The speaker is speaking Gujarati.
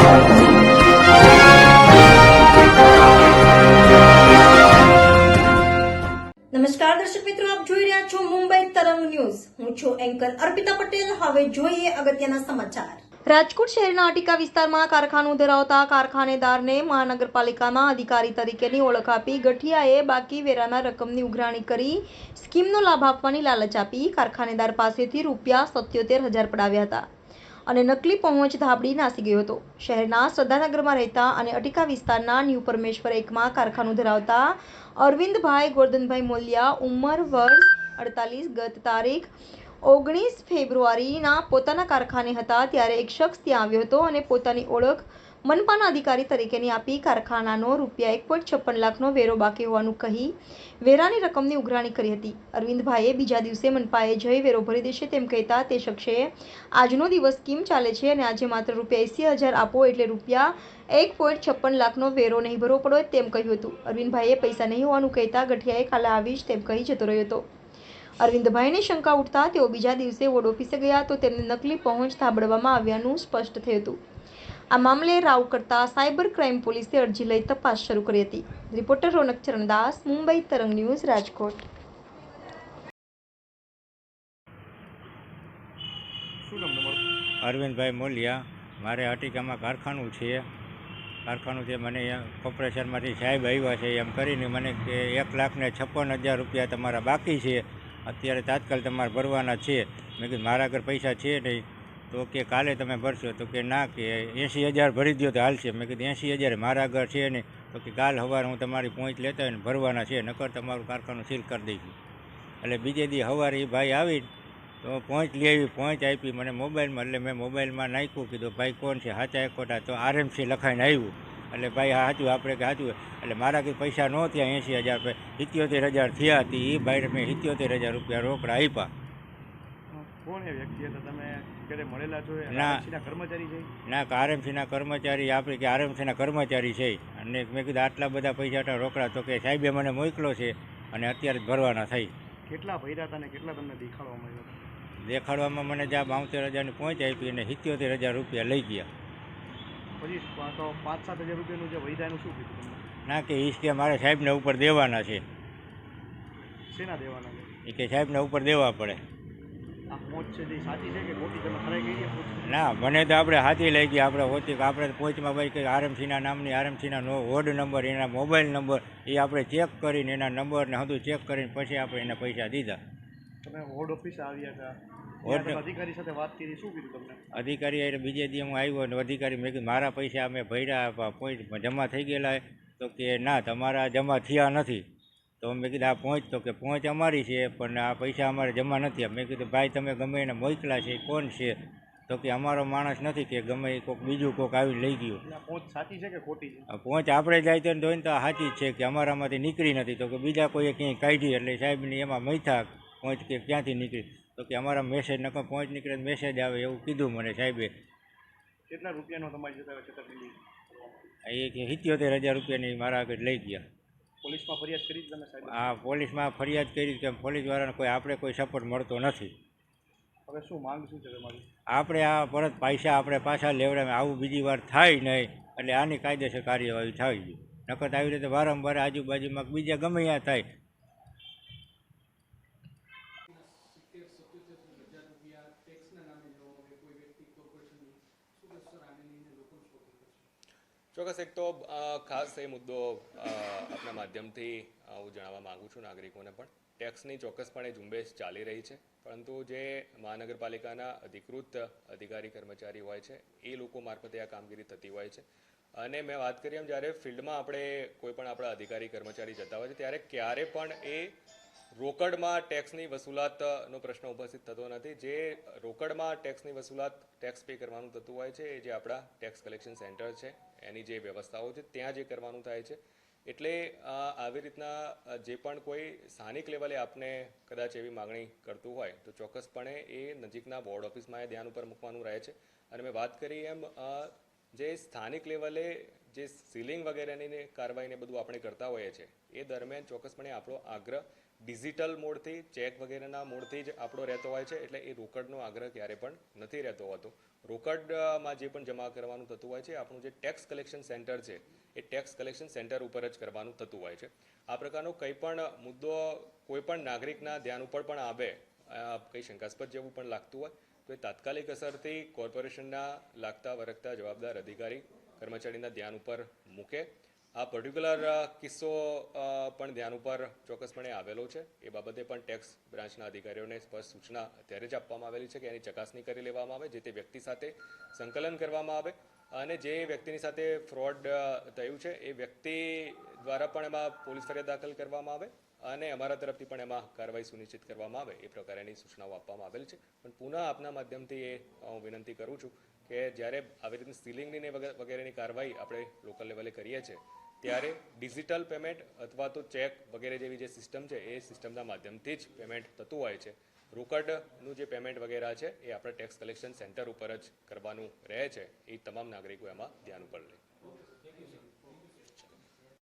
નમસ્કાર દર્શક મિત્રો, આપ જોઈ રહ્યા છો મુંબઈ તરંગ ન્યૂઝ. હું છું એન્કર અર્પિતા પટેલ. હવે જોઈએ અગત્યના સમાચાર. રાજકોટ શહેરના અટીકા વિસ્તારમાં કારખાનું ધરાવતા કારખાનેદારને મહાનગરપાલિકાના અધિકારી તરીકેની ઓળખ આપી ગઠિયાએ બાકી વેરાના રકમની ઉઘરાણી કરી સ્કીમનો લાભ આપવાની લાલચ આપી કારખાનેદાર પાસેથી ₹77,000 પડાવ્યા હતા અને નકલી પહોંચ ધાબળી નાસી ગયો હતો. શહેરના શ્રદ્ધાનગરમાં રહેતા અને અટીકા વિસ્તારના ન્યૂ પરમેશ્વર 1માં કારખાનું ધરાવતા અરવિંદભાઈ ગોરધનભાઈ મોલિયા, ઉંમર વર્ષ 48, ગત તારીખ 19 ફેબ્રુઆરીના પોતાના કારખાને હતા ત્યારે એક શખ્સ ત્યાં આવ્યો હતો અને પોતાની ઓળખ મનપાના અધિકારી તરીકેની આપી કારખાનાનો ₹1.56 લાખનો વેરો બાકી હોવાનું કહી વેરાની રકમની ઉઘરાણી કરી હતી. અરવિંદભાઈએ બીજા દિવસે મનપાએ જઈ વેરો ભરી દેશે તેમ કહેતા તે શખ્સે આજનો દિવસ સ્કીમ ચાલે છે અને આજે માત્ર ₹80,000 આપો એટલે ₹1.56 લાખનો વેરો નહીં ભરવો પડે તેમ કહ્યું હતું. અરવિંદભાઈએ પૈસા નહીં હોવાનું કહેતા ગઠિયાએ કાલે આવીશ તેમ કહી જતો રહ્યો હતો. અરવિંદભાઈને શંકા ઉઠતા તેઓ બીજા દિવસે વોર્ડ ઓફિસે ગયા તો તેમને નકલી પહોંચ ધાબળવામાં આવ્યાનું સ્પષ્ટ થયું હતું. આ મામલે રાવ કરતા સાયબર ક્રાઇમ પોલીસે અરજી લઈ તપાસ શરૂ કરી હતી. રિપોર્ટર રોનક ચરણદાસ, મુંબઈ તરંગ ન્યૂઝ, રાજકોટ. અરવિંદભાઈ મોલિયા, મારે અટીકામાં કારખાનું છે. મને કોર્પોરેશનમાંથી સાહેબ આવ્યા છે એમ કરીને મને કે ₹1,56,000 તમારા બાકી છે, અત્યારે તાત્કાલ તમારે ભરવાના છે. મેં કીધું મારા આગળ પૈસા છે નહીં. તો કે કાલે તમે ભરશો? તો કે ના, કે 80,000 ભરી દો તો હાલશે. મેં કીધું 80,000 મારા આગળ છે નહીં. તો કે કાલ સવારે હું તમારી પહોંચ લેતા હોય ને ભરવાના છે, નકર તમારું કારખાનું સીલ કરી દઈશું. એટલે બીજે દી સવારે એ ભાઈ આવી તો પહોંચ લઈ આવી, પહોંચ આપી મને મોબાઈલમાં. એટલે મેં મોબાઈલમાં નાખ્યું, કીધું ભાઈ કોણ છે, સાચા એક ખોટા? તો RMC લખાઈને આવ્યું. એટલે ભાઈ સાચું, આપણે કે સાચું. એટલે મારા કંઈ પૈસા ન થયા 80,000, 77,000 થયા હતી. એ ભાઈને મેં ₹77,000 રોકડા આપ્યા. કોણ એ વ્યક્તિ હતા? તમે ક્યારે મળેલા છો? ના, કર્મચારી છે? ના, RMCના કર્મચારી, આપણે કે RMCના કર્મચારી છે. અને મેં કીધું આટલા બધા પૈસા રોકડા? તો કે સાહેબે મને મોકલો છે અને અત્યારે જ ભરવાના થઈ. કેટલા ભર્યા હતા અને કેટલા તમને દેખાડવામાં આવ્યા? દેખાડવામાં મને જ્યાં 72,000ની પહોંચ આપી અને ₹77,000 લઈ ગયા. પછી તો 5-7 હજાર રૂપિયાનું જે વૈદાનું શું કીધું તમને? ના, કે ઈશ કે મારે સાહેબને ઉપર દેવાના છે. શેના દેવાના છે? એ કે સાહેબને ઉપર દેવા પડે. આ પહોંચ છે જે સાચી છે કે ખોટી? તમે ખરાઈ ગઈ છે? ના, મને તો આપણે હાથી લઈ ગયા. આપણે હોતી કે આપણે પહોંચમાં ભાઈ કે RMCના નામની, RMCના વોર્ડ નંબર, એના મોબાઈલ નંબર એ આપણે ચેક કરીને એના નંબરને બધું ચેક કરીને પછી આપણે એને પૈસા દીધા. તમે વોર્ડ ઓફિસે આવ્યા હતા, અધિકારી સાથે વાત કરી, શું કીધું તમને? અધિકારી એટલે બીજે દી હું આવ્યો અને અધિકારી મેં કીધું મારા પૈસા અમે ભર્યા, પોઈન્ટ જમા થઈ ગયેલા. તો કે ના, તમારા જમા થયા નથી. તો મેં કીધું આ પહોંચ? તો કે પહોંચ અમારી છે પણ આ પૈસા અમારે જમા નથી. મેં કીધું ભાઈ તમે ગમે એને મોકલા છે, કોણ છે? તો કે અમારો માણસ નથી, કે ગમે કોઈક બીજું કોઈક આવી લઈ ગયું. પહોંચ સાચી છે કે ખોટી છે? પહોંચ આપણે જાય તો જોઈને તો સાચી જ છે કે અમારામાંથી નીકળી નથી. તો કે બીજા કોઈએ ક્યાંય કાઢી, એટલે સાહેબની એમાં મૈથા પહોંચ કે ક્યાંથી નીકળી? તો કે અમારા મેસેજ નકો પહોંચ નીકળે મેસેજ આવે એવું કીધું મને સાહેબે. કેટલા રૂપિયાનો તમારી સાથે છેતરપિંડી? એ કે ₹77,000 મારા આગળ લઈ ગયા. પોલીસમાં ફરિયાદ કરી તમે સાહેબ? હા, પોલીસમાં ફરિયાદ કરી કે પોલીસવાળાને આપણે કોઈ સપોર્ટ મળતો નથી. હવે શું માંગ શું છે તમારી? આપણે આ પરત પૈસા આપણે પાછા લેવડાવે, આવું બીજી વાર થાય નહીં. એટલે આની કાયદેસર કાર્યવાહી થવી જોઈએ. નકર આવી રીતે વારંવાર આજુબાજુમાં બીજા ગમે ત્યાં થાય. ચોક્કસ. એક તો ખાસ એ મુદ્દો આપણા માધ્યમથી હું જણાવવા માગું છું નાગરિકોને પણ. ટેક્સની ચોક્કસપણે ઝુંબેશ ચાલી રહી છે, પરંતુ જે મહાનગરપાલિકાના અધિકૃત અધિકારી કર્મચારી હોય છે એ લોકો મારફતે આ કામગીરી થતી હોય છે. અને મેં વાત કરી એમ જ્યારે ફિલ્ડમાં આપણે કોઈ પણ આપણા અધિકારી કર્મચારી જતા હોય છે ત્યારે ક્યારે પણ એ રોકડમાં ટેક્સની વસૂલાતનો પ્રશ્ન ઉપસ્થિત થતો નથી. જે રોકડમાં ટેક્સની વસૂલાત, ટેક્સ પે કરવાનું થતું હોય છે એ જે આપણા ટેક્સ કલેક્શન સેન્ટર છે એની જે વ્યવસ્થાઓ છે ત્યાં જે કરવાનું થાય છે. એટલે આવી રીતના જે પણ કોઈ સ્થાનિક લેવલે આપને કદાચ એવી માગણી કરતું હોય તો ચોક્કસપણે એ નજીકના બોર્ડ ઓફિસમાં એ ધ્યાન ઉપર મૂકવાનું રહે છે. અને મેં વાત કરી એમ જે સ્થાનિક લેવલે જે સીલિંગ વગેરેની કાર્યવાહીને બધું આપણે કરતા હોઈએ છીએ એ દરમિયાન ચોક્કસપણે આપણો આગ્રહ ડિજિટલ મોડથી ચેક વગેરેના મોડથી જ આપણો રહેતો હોય છે, એટલે એ રોકડનો આગ્રહ ક્યારે પણ નથી રહેતો હોતો. રોકડમાં જે પણ જમા કરવાનું થતું હોય છે આપણું જે ટેક્સ કલેક્શન સેન્ટર છે એ ટેક્સ કલેક્શન સેન્ટર ઉપર જ કરવાનું થતું હોય છે. આ પ્રકારનો કંઈ પણ મુદ્દો કોઈ પણ નાગરિકના ધ્યાન ઉપર પણ આવે, કંઈ શંકાસ્પદ જેવું પણ લાગતું હોય તો એ તાત્કાલિક અસરથી કોર્પોરેશનના લાગતા વળગતા જવાબદાર અધિકારી કર્મચારીના ધ્યાન ઉપર મૂકે. આ પર્ટિક્યુલર કિસ્સો પણ ધ્યાન ઉપર ચોક્કસપણે આવેલો છે. એ બાબતે પણ ટેક્સ બ્રાન્ચના અધિકારીઓને સ્પષ્ટ સૂચના અત્યારે જ આપવામાં આવેલી છે કે એની ચકાસણી કરી લેવામાં આવે, જે તે વ્યક્તિ સાથે સંકલન કરવામાં આવે અને જે વ્યક્તિની સાથે ફ્રોડ થયું છે એ વ્યક્તિ દ્વારા પણ એમાં પોલીસ ફરિયાદ દાખલ કરવામાં આવે અને અમારા તરફથી પણ એમાં કાર્યવાહી સુનિશ્ચિત કરવામાં આવે એ પ્રકારની સૂચનાઓ આપવામાં આવેલી છે. પણ પુનઃ આપના માધ્યમથી એ હું વિનંતી કરું છું કે જ્યારે આવી રીતની સીલિંગની ને વગેરેની કાર્યવાહી આપણે લોકલ લેવલે કરીએ છીએ ત્યારે ડિજિટલ પેમેન્ટ અથવા તો ચેક વગેરે જેવી જે સિસ્ટમ છે એ સિસ્ટમના માધ્યમથી જ પેમેન્ટ થતું હોય છે. રોકડનું જે પેમેન્ટ વગેરે છે એ આપણે ટેક્સ કલેક્શન સેન્ટર ઉપર જ કરવાનું રહે છે. એ તમામ નાગરિકો એમાં ધ્યાન ઉપર લે.